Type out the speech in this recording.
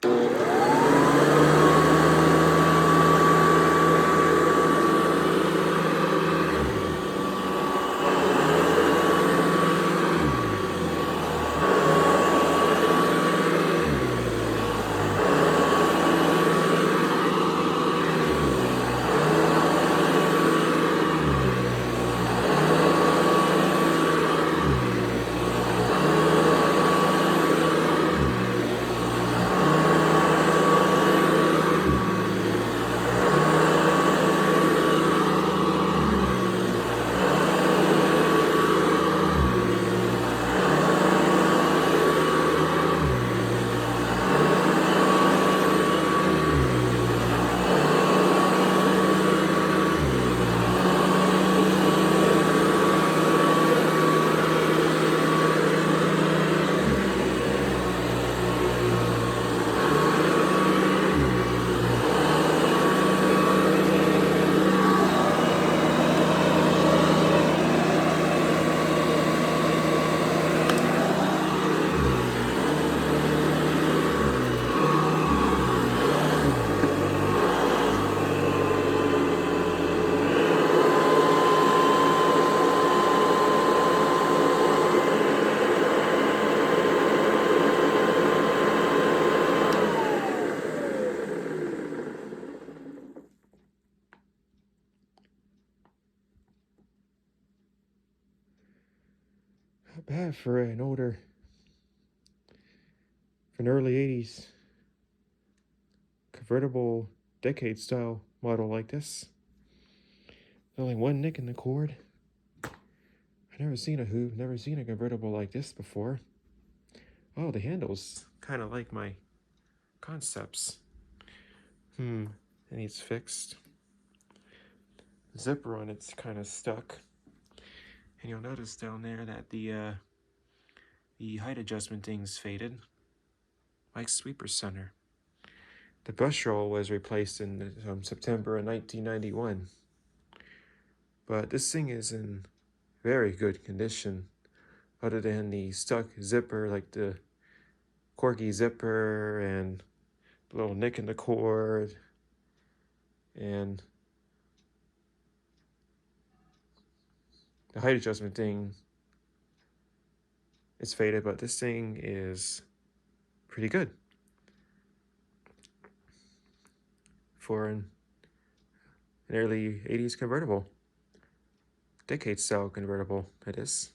Not bad for an early 80s convertible decade style model like this. There's only one nick in the cord. I've never seen a convertible like this before. Oh, the handle's kind of like my concepts. It needs fixed. The zipper on it's kind of stuck. And you'll notice down there that the height adjustment thing's faded. Like sweeper center. The brush roll was replaced in September of 1991. But this thing is in very good condition, other than the stuck zipper, like the corky zipper and the little nick in the cord, and the height adjustment thing is faded, but this thing is pretty good for an early 80s convertible, decade style convertible it is.